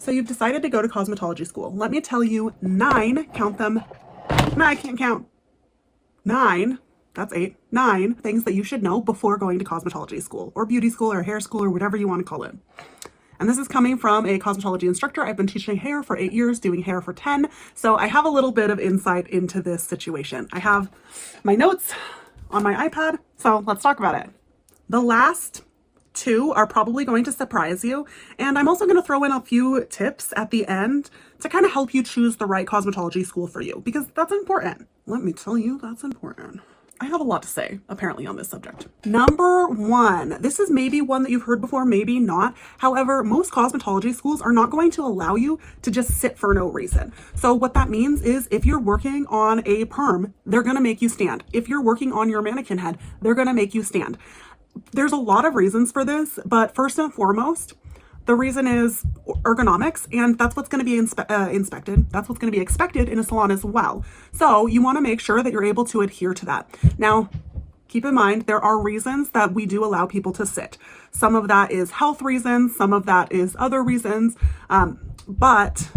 So you've decided to go to cosmetology school. Let me tell you 9, count them. No, I can't count. 9, that's 8, 9 things that you should know before going to cosmetology school or beauty school or hair school or whatever you want to call it. And this is coming from a cosmetology instructor. I've been teaching hair for 8 years, doing hair for 10. So I have a little bit of insight into this situation. I have my notes on my iPad. So let's talk about it. The last 2 are probably going to surprise you. And I'm also going to throw in a few tips at the end to kind of help you choose the right cosmetology school for you, because that's important. Let me tell you, that's important. I have a lot to say, apparently, on this subject. Number 1, this is maybe one that you've heard before, maybe not. However, most cosmetology schools are not going to allow you to just sit for no reason. So what that means is if you're working on a perm, they're going to make you stand. If you're working on your mannequin head, they're going to make you stand. There's a lot of reasons for this, but first and foremost, the reason is ergonomics, and that's what's going to be inspected. That's what's going to be expected in a salon as well. So you want to make sure that you're able to adhere to that. Now, keep in mind, there are reasons that we do allow people to sit. Some of that is health reasons, some of that is other reasons, but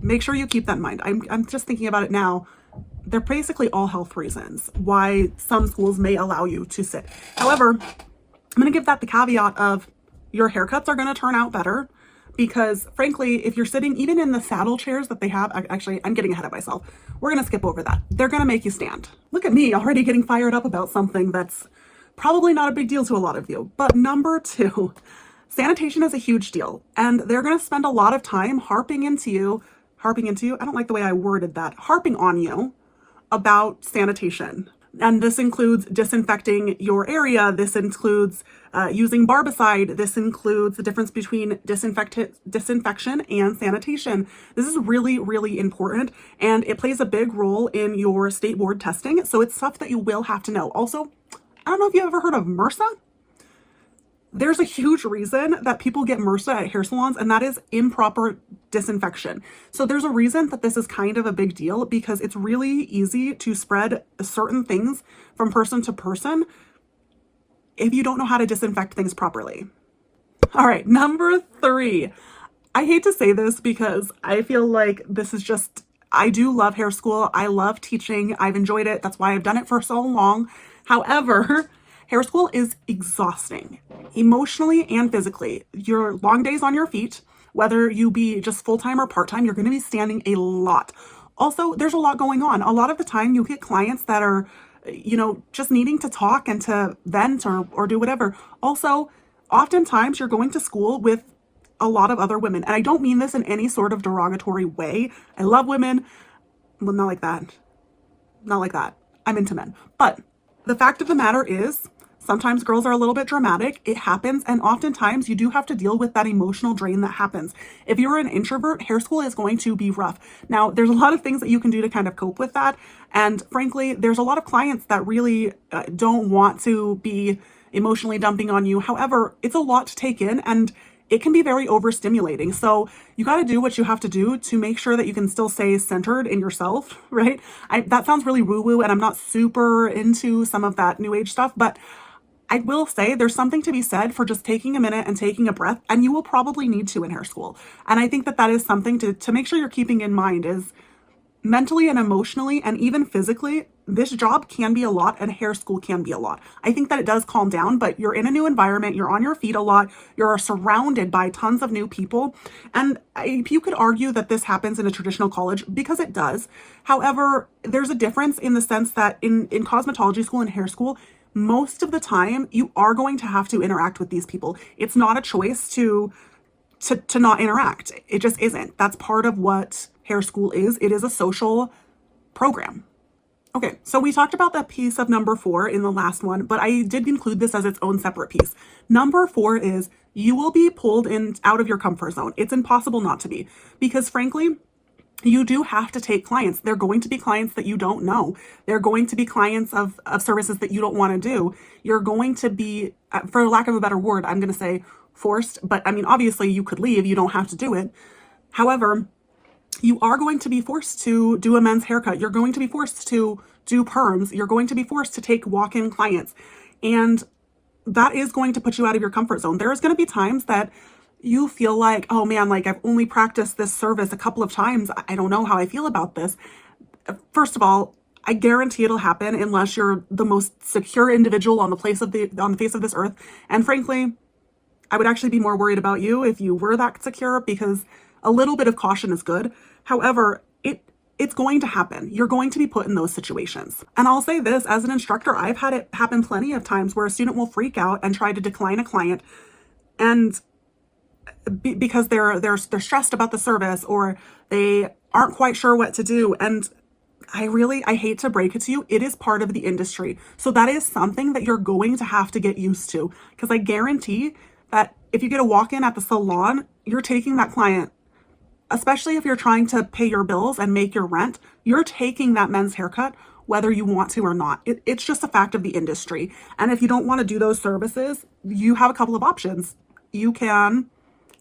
make sure you keep that in mind. I'm just thinking about it now. They're basically all health reasons why some schools may allow you to sit. However, I'm going to give that the caveat of your haircuts are going to turn out better, because frankly, if you're sitting even in the saddle chairs that they have, actually, I'm getting ahead of myself. We're going to skip over that. They're going to make you stand. Look at me already getting fired up about something that's probably not a big deal to a lot of you. But number 2, sanitation is a huge deal, and they're going to spend a lot of time harping on you. I don't like the way I worded that. Harping on you about sanitation. And this includes disinfecting your area. This includes using barbicide. This includes the difference between disinfection and sanitation. This is really, really important, and it plays a big role in your state board testing. So it's stuff that you will have to know. Also, I don't know if you've ever heard of MRSA. There's a huge reason that people get MRSA at hair salons, and that is improper disinfection. So there's a reason that this is kind of a big deal, because it's really easy to spread certain things from person to person if you don't know how to disinfect things properly. All right, number 3. I hate to say this because I feel like this is just, I do love hair school. I love teaching. I've enjoyed it. That's why I've done it for so long. However, hair school is exhausting, emotionally and physically. Your long days on your feet, whether you be just full-time or part-time, you're going to be standing a lot. Also, there's a lot going on. A lot of the time you get clients that are, just needing to talk and to vent or do whatever. Also, oftentimes you're going to school with a lot of other women. And I don't mean this in any sort of derogatory way. I love women. Well, not like that. Not like that. I'm into men. But the fact of the matter is, sometimes girls are a little bit dramatic. It happens. And oftentimes you do have to deal with that emotional drain that happens. If you're an introvert, hair school is going to be rough. Now, there's a lot of things that you can do to kind of cope with that. And frankly, there's a lot of clients that really don't want to be emotionally dumping on you. However, it's a lot to take in, and it can be very overstimulating. So you got to do what you have to do to make sure that you can still stay centered in yourself, right? That sounds really woo-woo, and I'm not super into some of that new age stuff, but I will say there's something to be said for just taking a minute and taking a breath, and you will probably need to in hair school. And I think that is something to make sure you're keeping in mind, is mentally and emotionally and even physically, this job can be a lot, and hair school can be a lot. I think that it does calm down, but you're in a new environment, you're on your feet a lot, you're surrounded by tons of new people. And you could argue that this happens in a traditional college, because it does. However, there's a difference in the sense that in cosmetology school and hair school, most of the time you are going to have to interact with these people. It's not a choice to not interact. It just isn't. That's part of what hair school is. It is a social program. Okay, so we talked about that piece of number 4 in the last one, but I did include this as its own separate piece. Number 4 is you will be pulled out of your comfort zone. It's impossible not to be, because frankly, you do have to take clients. They're going to be clients that you don't know. They're going to be clients of services that you don't want to do. You're going to be, for lack of a better word, I'm going to say forced, but I mean, obviously you could leave. You don't have to do it. However, you are going to be forced to do a men's haircut. You're going to be forced to do perms. You're going to be forced to take walk-in clients. And that is going to put you out of your comfort zone. There is going to be times that you feel like, oh man, like I've only practiced this service a couple of times. I don't know how I feel about this. First of all, I guarantee it'll happen unless you're the most secure individual on the face of this earth. And frankly, I would actually be more worried about you if you were that secure, because a little bit of caution is good. However, it's going to happen. You're going to be put in those situations. And I'll say this, as an instructor, I've had it happen plenty of times where a student will freak out and try to decline a client, and because they're stressed about the service, or they aren't quite sure what to do. And I hate to break it to you, it is part of the industry. So that is something that you're going to have to get used to, because I guarantee that if you get a walk-in at the salon, you're taking that client, especially if you're trying to pay your bills and make your rent, you're taking that men's haircut whether you want to or not. It's just a fact of the industry. And if you don't want to do those services, you have a couple of options. You can,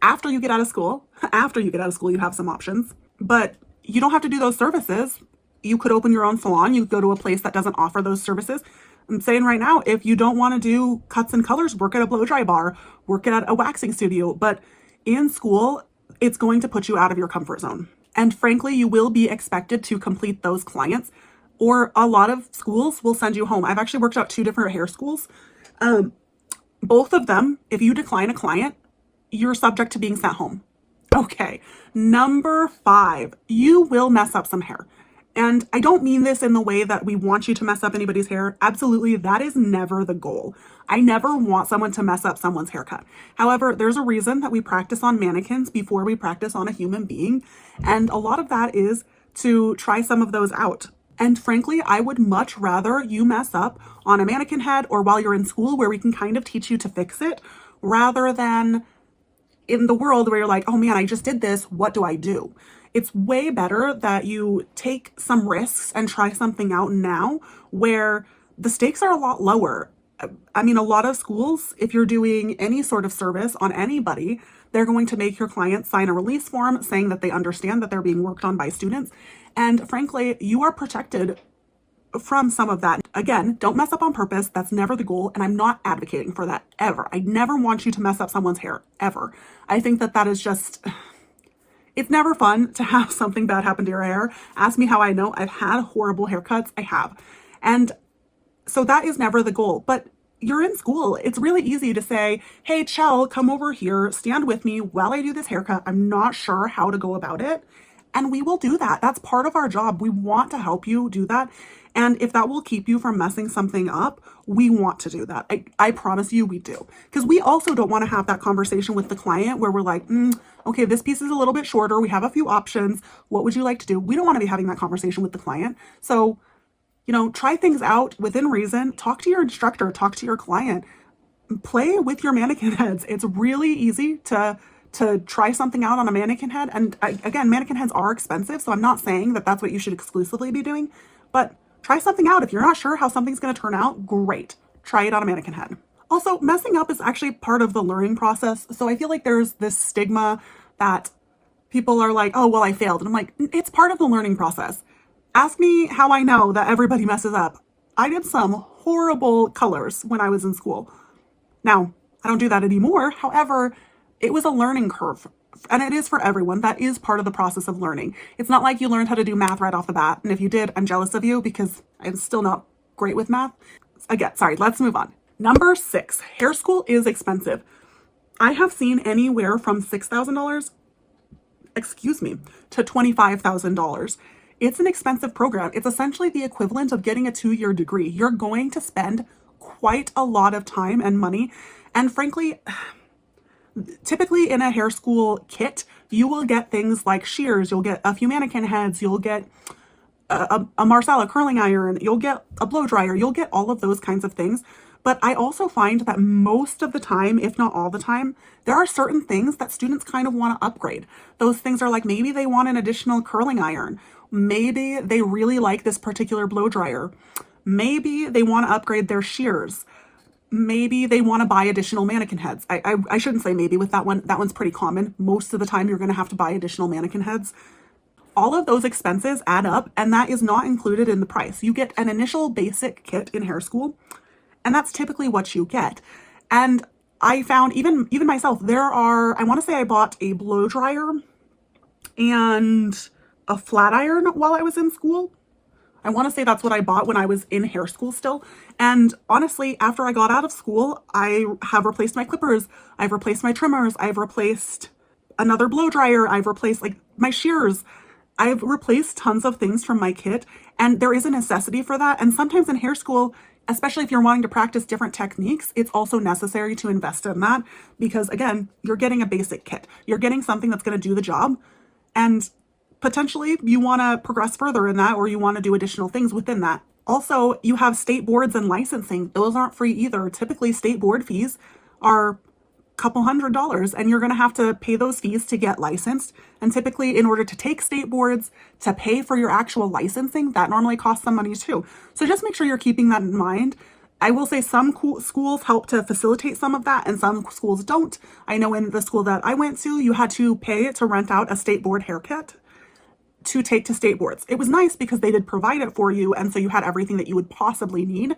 after you get out of school, you have some options, but you don't have to do those services. You could open your own salon. You could go to a place that doesn't offer those services. I'm saying right now, if you don't want to do cuts and colors, work at a blow dry bar, work at a waxing studio. But in school, it's going to put you out of your comfort zone. And frankly, you will be expected to complete those clients, or a lot of schools will send you home. I've actually worked out 2 different hair schools. Both of them, if you decline a client, you're subject to being sent home. Okay, number 5, you will mess up some hair. And I don't mean this in the way that we want you to mess up anybody's hair. Absolutely, that is never the goal. I never want someone to mess up someone's haircut. However, there's a reason that we practice on mannequins before we practice on a human being. And a lot of that is to try some of those out. And frankly, I would much rather you mess up on a mannequin head or while you're in school where we can kind of teach you to fix it, rather than in the world where you're like, oh man, I just did this, what do I do? It's way better that you take some risks and try something out now where the stakes are a lot lower. I mean, a lot of schools, if you're doing any sort of service on anybody, they're going to make your client sign a release form saying that they understand that they're being worked on by students. And frankly, you are protected from some of that. Again, don't mess up on purpose. That's never the goal. And I'm not advocating for that ever. I never want you to mess up someone's hair, ever. I think that is just, it's never fun to have something bad happen to your hair. Ask me how I know. I've had horrible haircuts. I have. And so that is never the goal. But you're in school. It's really easy to say, hey, Chell, come over here, stand with me while I do this haircut. I'm not sure how to go about it. And we will do that. That's part of our job. We want to help you do that. And if that will keep you from messing something up, we want to do that. I promise you we do. Because we also don't want to have that conversation with the client where we're like, okay, this piece is a little bit shorter. We have a few options. What would you like to do? We don't want to be having that conversation with the client. So, try things out within reason. Talk to your instructor, talk to your client, play with your mannequin heads. It's really easy to try something out on a mannequin head. And again, mannequin heads are expensive, so I'm not saying that that's what you should exclusively be doing, but try something out. If you're not sure how something's going to turn out, great. Try it on a mannequin head. Also, messing up is actually part of the learning process. So I feel like there's this stigma that people are like, oh, well, I failed. And I'm like, it's part of the learning process. Ask me how I know that everybody messes up. I did some horrible colors when I was in school. Now, I don't do that anymore. However, it was a learning curve, and it is for everyone. That is part of the process of learning. It's not like you learned how to do math right off the bat. And if you did, I'm jealous of you because I'm still not great with math. Again, sorry, let's move on. Number 6, hair school is expensive. I have seen anywhere from $6,000, to $25,000. It's an expensive program. It's essentially the equivalent of getting a 2-year degree. You're going to spend quite a lot of time and money. And frankly, typically in a hair school kit, you will get things like shears, you'll get a few mannequin heads, you'll get a Marcella curling iron, you'll get a blow dryer, you'll get all of those kinds of things. But I also find that most of the time, if not all the time, there are certain things that students kind of want to upgrade. Those things are like, maybe they want an additional curling iron. Maybe they really like this particular blow dryer. Maybe they want to upgrade their shears. Maybe they want to buy additional mannequin heads. I shouldn't say maybe with that one. That one's pretty common. Most of the time, you're going to have to buy additional mannequin heads. All of those expenses add up, and that is not included in the price. You get an initial basic kit in hair school, and that's typically what you get. And I found even myself, I want to say I bought a blow dryer and a flat iron while I was in school. I want to say that's what I bought when I was in hair school still. And honestly, after I got out of school, I have replaced my clippers, I've replaced my trimmers, I've replaced another blow dryer, I've replaced like my shears. I've replaced tons of things from my kit, and there is a necessity for that. And sometimes in hair school, especially if you're wanting to practice different techniques, it's also necessary to invest in that because, again, you're getting a basic kit. You're getting something that's going to do the job, and potentially you want to progress further in that, or you want to do additional things within that. Also, you have state boards and licensing. Those aren't free either. Typically, state board fees are couple $100, and you're going to have to pay those fees to get licensed. And typically, in order to take state boards, to pay for your actual licensing, that normally costs some money too. So just make sure you're keeping that in mind. I will say some schools help to facilitate some of that and some schools don't. I know in the school that I went to, you had to pay to rent out a state board haircut to take to state boards. It was nice because they did provide it for you, and so you had everything that you would possibly need.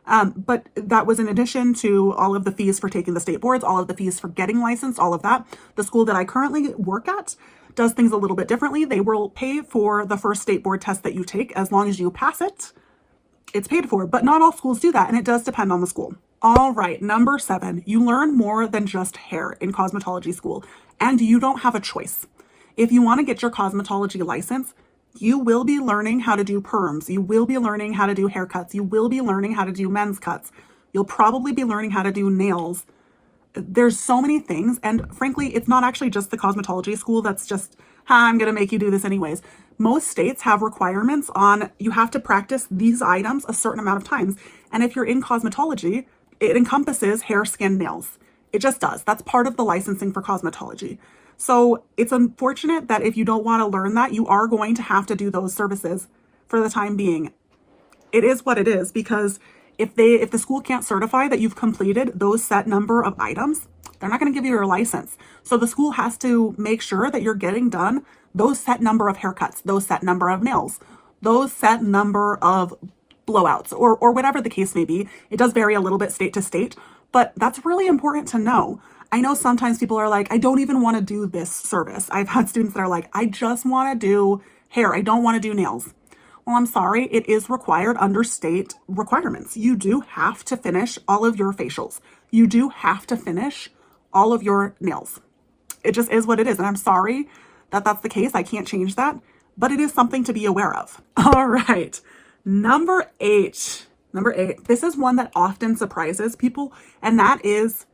But that was in addition to all of the fees for taking the state boards, all of the fees for getting licensed, all of that. The school that I currently work at does things a little bit differently. They will pay for the first state board test that you take. As long as you pass it, it's paid for. But not all schools do that, and it does depend on the school. All right, number 7, you learn more than just hair in cosmetology school, and you don't have a choice. If you want to get your cosmetology license, you will be learning how to do perms. You will be learning how to do haircuts. You will be learning how to do men's cuts. You'll probably be learning how to do nails. There's so many things. And frankly, it's not actually just the cosmetology school that's just, I'm going to make you do this anyways. Most states have requirements on you have to practice these items a certain amount of times. And if you're in cosmetology, it encompasses hair, skin, nails. It just does. That's part of the licensing for cosmetology. So it's unfortunate that if you don't want to learn that, you are going to have to do those services for the time being. It is what it is, because if the school can't certify that you've completed those set number of items, they're not going to give you your license. So the school has to make sure that you're getting done those set number of haircuts, those set number of nails, those set number of blowouts, or whatever the case may be. It does vary a little bit state to state, but that's really important to know. I know sometimes people are like, I don't even want to do this service. I've had students that are like, I just want to do hair. I don't want to do nails. Well, I'm sorry. It is required under state requirements. You do have to finish all of your facials. You do have to finish all of your nails. It just is what it is. And I'm sorry that that's the case. I can't change that, but it is something to be aware of. All right. Number 8. This is one that often surprises people, and that is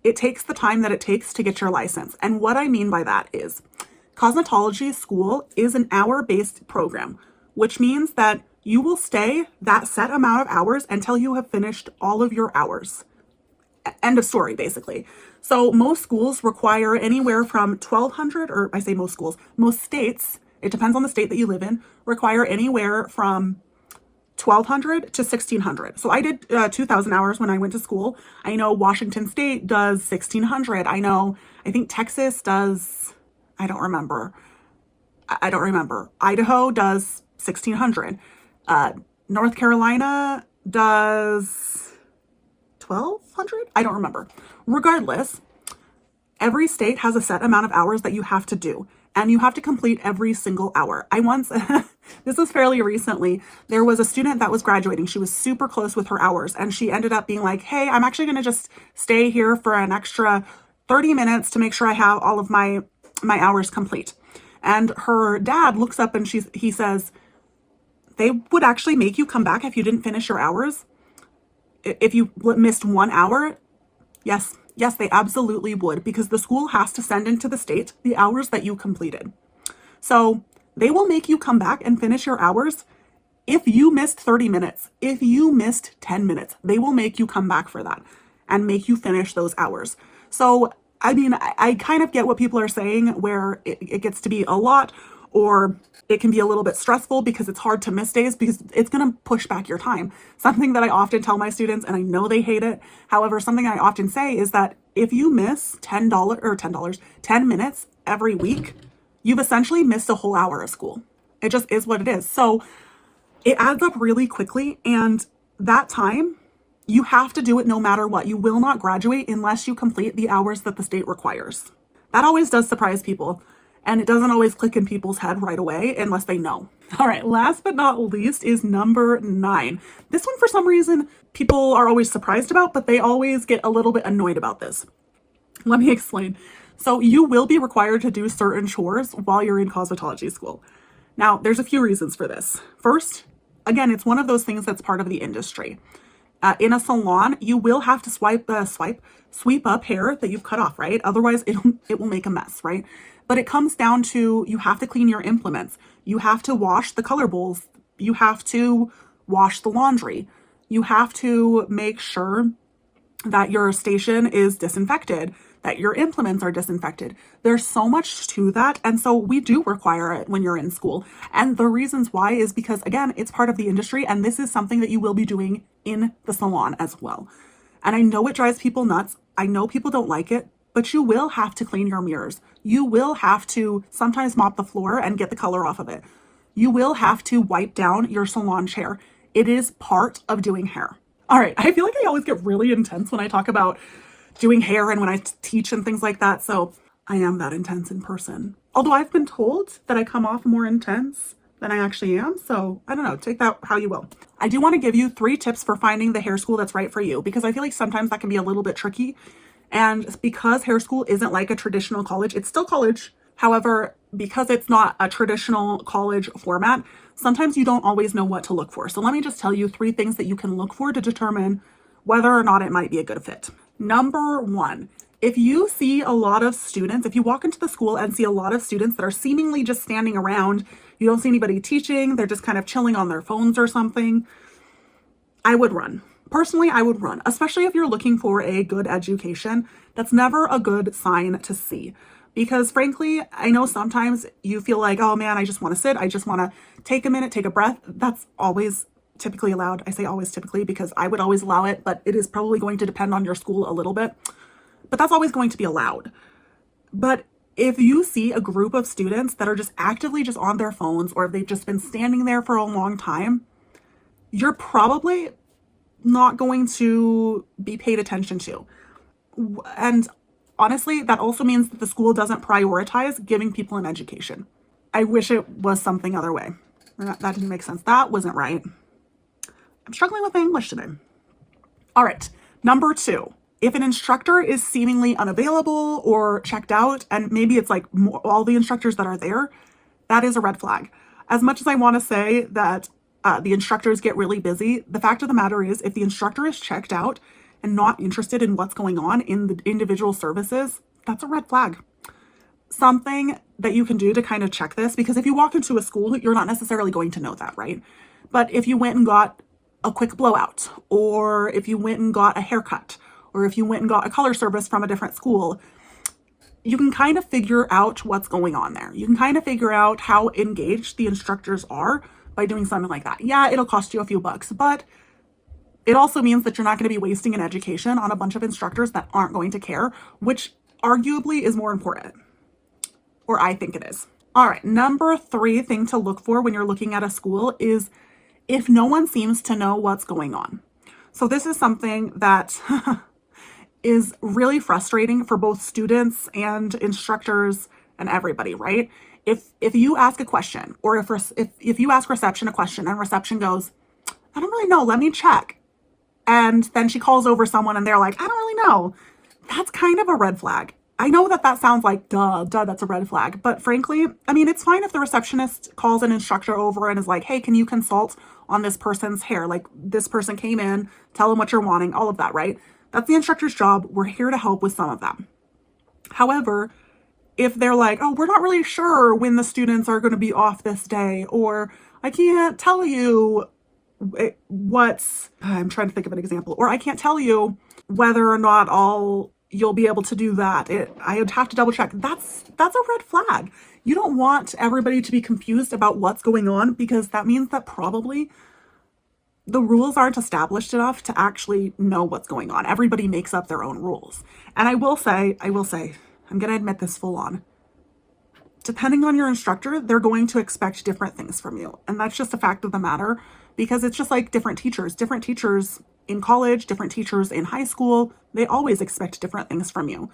it takes the time that it takes to get your license. And what I mean by that is cosmetology school is an hour-based program, which means that you will stay that set amount of hours until you have finished all of your hours. End of story, basically. So most schools require anywhere from 1,200, or I say most schools, most states, it depends on the state that you live in, require anywhere from 1,200 to 1,600. So I did 2,000 hours when I went to school. I know Washington State does 1,600. I think Texas does, I don't remember. Idaho does 1,600. North Carolina does 1,200? I don't remember. Regardless, every state has a set amount of hours that you have to do, and you have to complete every single hour. I once, this was fairly recently, there was a student that was graduating. She was super close with her hours, and she ended up being like, hey, I'm actually going to just stay here for an extra 30 minutes to make sure I have all of my hours complete. And her dad looks up and he says, they would actually make you come back if you didn't finish your hours? If you missed 1 hour? Yes, they absolutely would, because the school has to send into the state the hours that you completed. So they will make you come back and finish your hours. If you missed 30 minutes, if you missed 10 minutes, they will make you come back for that and make you finish those hours. So, I mean, I kind of get what people are saying, where it gets to be a lot, or it can be a little bit stressful because it's hard to miss days, because it's going to push back your time. Something that I often tell my students, and I know they hate it. However, something I often say is that if you miss $10 10 minutes every week, you've essentially missed a whole hour of school. It just is what it is. So it adds up really quickly, and that time You have to do it no matter what. You will not graduate unless you complete the hours that the state requires. That always does surprise people, and it doesn't always click in people's head right away unless they know. All right, last but not least is number 9. This one, for some reason, people are always surprised about, but they always get a little bit annoyed about this. Let me explain. So you will be required to do certain chores while you're in cosmetology school. Now, there's a few reasons for this. First, again, it's one of those things that's part of the industry. In a salon, you will have to sweep up hair that you've cut off, right? Otherwise, it will make a mess, right? But it comes down to you have to clean your implements. You have to wash the color bowls. You have to wash the laundry. You have to make sure that your station is disinfected, that your implements are disinfected. There's so much to that. And so we do require it when you're in school. And the reasons why is because, again, it's part of the industry, and this is something that you will be doing in the salon as well. And I know it drives people nuts. I know people don't like it, but you will have to clean your mirrors. You will have to sometimes mop the floor and get the color off of it. You will have to wipe down your salon chair. It is part of doing hair. All right, I feel like I always get really intense when I talk about doing hair and when I teach and things like that. So I am that intense in person. Although I've been told that I come off more intense than I actually am. So I don't know, take that how you will. I do want to give you 3 tips for finding the hair school that's right for you, because I feel like sometimes that can be a little bit tricky. And because hair school isn't like a traditional college, it's still college. However, because it's not a traditional college format, sometimes you don't always know what to look for. So let me just tell you 3 things that you can look for to determine whether or not it might be a good fit. Number 1, if you see a lot of students, if you walk into the school and see a lot of students that are seemingly just standing around, you don't see anybody teaching, they're just kind of chilling on their phones or something, I would run. Personally, I would run, especially if you're looking for a good education. That's never a good sign to see. Because frankly, I know sometimes you feel like, oh man, I just want to sit. I just want to take a minute, take a breath. That's always typically allowed. I say always typically because I would always allow it, but it is probably going to depend on your school a little bit. But that's always going to be allowed. But if you see a group of students that are just actively just on their phones, or if they've just been standing there for a long time, you're probably not going to be paid attention to. And honestly, that also means that the school doesn't prioritize giving people an education. I wish it was something other way. That didn't make sense. That wasn't right. I'm struggling with my English today. All right, number 2. If an instructor is seemingly unavailable or checked out, and maybe it's like all the instructors that are there, that is a red flag. As much as I want to say that the instructors get really busy, the fact of the matter is if the instructor is checked out and not interested in what's going on in the individual services, that's a red flag. Something that you can do to kind of check this, because if you walk into a school, you're not necessarily going to know that, right? But if you went and got a quick blowout, or if you went and got a haircut, or if you went and got a color service from a different school, you can kind of figure out what's going on there. You can kind of figure out how engaged the instructors are by doing something like that. Yeah, it'll cost you a few bucks, but it also means that you're not going to be wasting an education on a bunch of instructors that aren't going to care, which arguably is more important. Or I think it is. All right, number 3 thing to look for when you're looking at a school is if no one seems to know what's going on. So this is something that is really frustrating for both students and instructors and everybody, right? If you ask a question, or if you ask reception a question and reception goes, I don't really know, let me check. And then she calls over someone and they're like, I don't really know. That's kind of a red flag. I know that sounds like, duh, that's a red flag. But frankly, I mean, it's fine if the receptionist calls an instructor over and is like, hey, can you consult on this person's hair? Like, this person came in, tell them what you're wanting, all of that, right? That's the instructor's job. We're here to help with some of that. However, if they're like, oh, we're not really sure when the students are going to be off this day, or I can't tell you I'm trying to think of an example, or I can't tell you whether or not you'll be able to do that. I would have to double check. That's a red flag. You don't want everybody to be confused about what's going on, because that means that probably the rules aren't established enough to actually know what's going on. Everybody makes up their own rules. And I will say, I'm going to admit this full on. Depending on your instructor, they're going to expect different things from you. And that's just a fact of the matter, because it's just like different teachers. Different teachers in college, different teachers in high school. They always expect different things from you.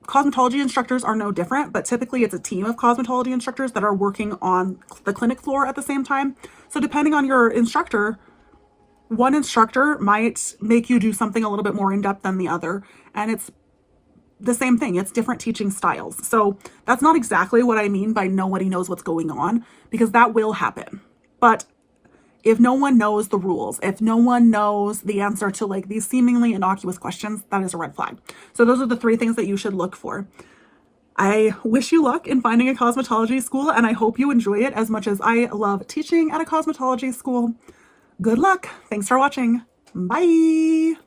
Cosmetology instructors are no different, but typically it's a team of cosmetology instructors that are working on the clinic floor at the same time. So depending on your instructor, one instructor might make you do something a little bit more in depth than the other. And it's the same thing. It's different teaching styles. So that's not exactly what I mean by nobody knows what's going on, because that will happen. But if no one knows the rules, if no one knows the answer to like these seemingly innocuous questions, that is a red flag. So those are the 3 things that you should look for. I wish you luck in finding a cosmetology school, and I hope you enjoy it as much as I love teaching at a cosmetology school. Good luck. Thanks for watching. Bye.